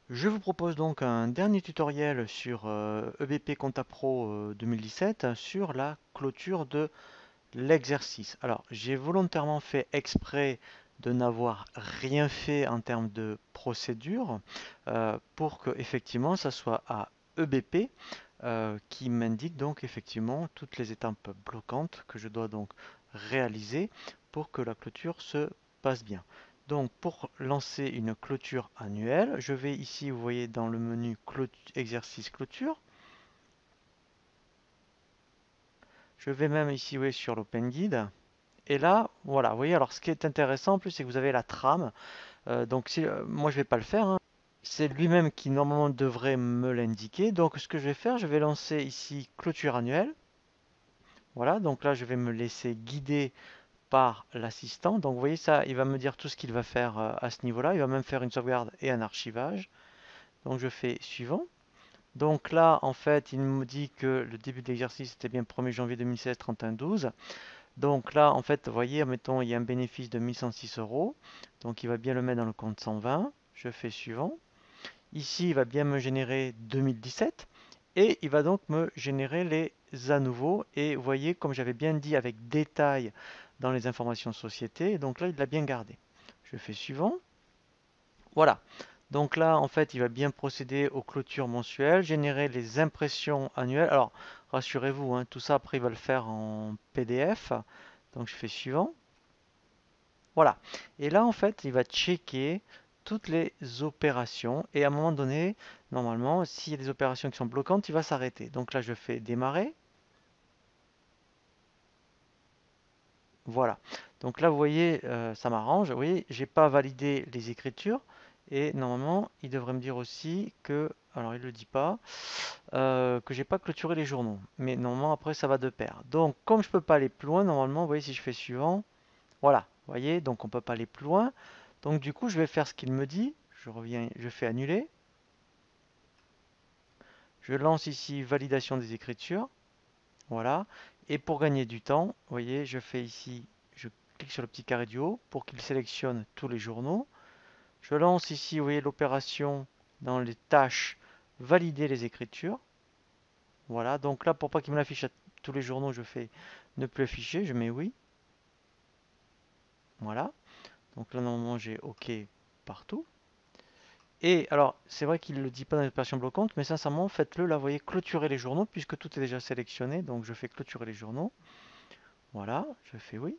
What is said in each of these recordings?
Je vous propose donc un dernier tutoriel sur EBP Compta Pro 2017 sur la clôture de l'exercice. Alors, j'ai volontairement fait exprès de n'avoir rien fait en termes de procédure pour que effectivement ça soit à EBP qui m'indique donc effectivement toutes les étapes bloquantes que je dois donc réaliser pour que la clôture se passe bien. Donc pour lancer une clôture annuelle, je vais ici, vous voyez dans le menu exercice clôture, je vais même ici, vous voyez, sur l'Open Guide. Et là, voilà, vous voyez, alors ce qui est intéressant en plus, c'est que vous avez la trame. Donc moi, je vais pas le faire, hein. C'est lui-même qui normalement devrait me l'indiquer. Donc ce que je vais faire, je vais lancer ici clôture annuelle. Voilà, donc là, je vais me laisser guider par l'assistant. Donc vous voyez ça, il va me dire tout ce qu'il va faire à ce niveau-là. Il va même faire une sauvegarde et un archivage. Donc je fais suivant. Donc là, en fait, il me dit que le début de l'exercice était bien 1er janvier 2016, 31-12. Donc là, en fait, vous voyez, mettons, il y a un bénéfice de 1106 euros. Donc il va bien le mettre dans le compte 120. Je fais suivant. Ici, il va bien me générer 2017. Et il va donc me générer les à nouveau. Et vous voyez, comme j'avais bien dit avec détail dans les informations société, donc là, il l'a bien gardé. Je fais suivant. Voilà. Donc là, en fait, il va bien procéder aux clôtures mensuelles, générer les impressions annuelles. Alors, rassurez-vous, hein, tout ça, après, il va le faire en PDF. Donc, je fais suivant. Voilà. Et là, en fait, il va checker toutes les opérations. Et à un moment donné, normalement, s'il y a des opérations qui sont bloquantes, il va s'arrêter. Donc là, je fais démarrer. Voilà. Donc là, vous voyez, ça m'arrange. Vous voyez, j'ai pas validé les écritures. Et normalement, il devrait me dire aussi que, alors il ne le dit pas, que j'ai pas clôturé les journaux. Mais normalement, après, ça va de pair. Donc, comme je peux pas aller plus loin, normalement, vous voyez, si je fais suivant, voilà. Vous voyez, donc on peut pas aller plus loin. Donc du coup, je vais faire ce qu'il me dit. Je reviens, je fais annuler. Je lance ici validation des écritures. Voilà. Et pour gagner du temps, vous voyez, je fais ici, je clique sur le petit carré du haut pour qu'il sélectionne tous les journaux. Je lance ici, vous voyez, l'opération dans les tâches, valider les écritures. Voilà. Donc là, pour pas qu'il me l'affiche à tous les journaux, je fais ne plus afficher. Je mets oui. Voilà. Donc là, normalement, j'ai OK partout. Et alors, c'est vrai qu'il ne le dit pas dans les opérations bloquantes, mais sincèrement, faites-le là, vous voyez, clôturer les journaux, puisque tout est déjà sélectionné. Donc je fais clôturer les journaux. Voilà, je fais oui.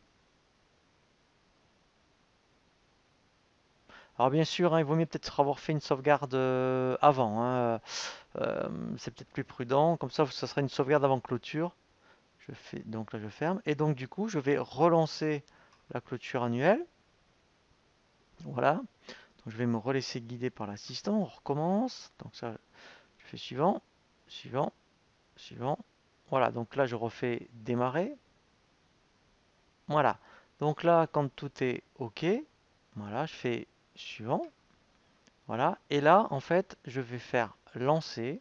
Alors bien sûr, hein, il vaut mieux peut-être avoir fait une sauvegarde avant, hein. C'est peut-être plus prudent. Comme ça sera une sauvegarde avant clôture. Je fais, donc là, je ferme. Et donc du coup, je vais relancer la clôture annuelle. Voilà. Donc je vais me relaisser guider par l'assistant. On recommence. Donc ça, je fais suivant, suivant, suivant. Voilà, donc là je refais démarrer. Voilà. Donc là, quand tout est OK, voilà, je fais suivant. Voilà. Et là, en fait, je vais faire lancer.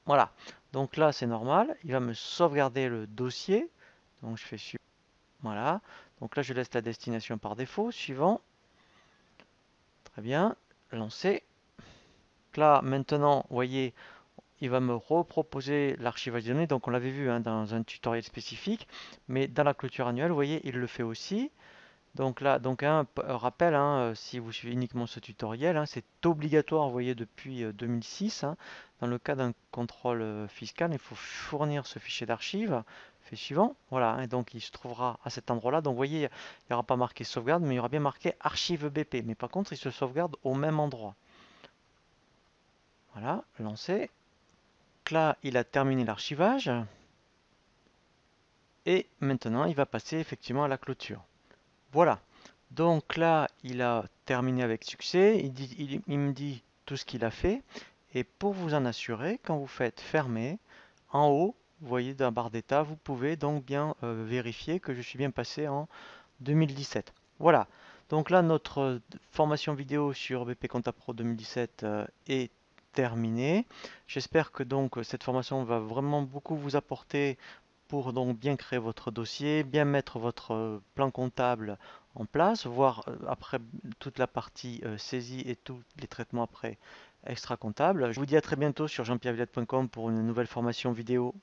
Voilà. Donc là, c'est normal. Il va me sauvegarder le dossier. Donc je fais suivant. Voilà. Donc là, je laisse la destination par défaut. Suivant. Très bien. Lancer. Là, maintenant, vous voyez, il va me reproposer l'archivage des données. Donc on l'avait vu, hein, dans un tutoriel spécifique. Mais dans la clôture annuelle, vous voyez, il le fait aussi. Donc là, donc un rappel, hein, si vous suivez uniquement ce tutoriel, hein, c'est obligatoire, vous voyez, depuis 2006, hein. Dans le cas d'un contrôle fiscal, il faut fournir ce fichier d'archives. Fait suivant, voilà, hein, et donc il se trouvera à cet endroit-là. Donc vous voyez, il n'y aura pas marqué sauvegarde, mais il y aura bien marqué archive BP. Mais par contre, il se sauvegarde au même endroit. Voilà, lancer. Donc là, il a terminé l'archivage. Et maintenant, il va passer effectivement à la clôture. Voilà. Donc là, il a terminé avec succès. Il me dit tout ce qu'il a fait. Et pour vous en assurer, quand vous faites fermer, en haut, vous voyez dans la barre d'état, vous pouvez donc bien vérifier que je suis bien passé en 2017. Voilà. Donc là, notre formation vidéo sur BP Compta Pro 2017 est terminée. J'espère que donc cette formation va vraiment beaucoup vous apporter pour donc bien créer votre dossier, bien mettre votre plan comptable en place, voir après toute la partie saisie et tous les traitements après extra comptable. Je vous dis à très bientôt sur jeanpierrevillette.com pour une nouvelle formation vidéo.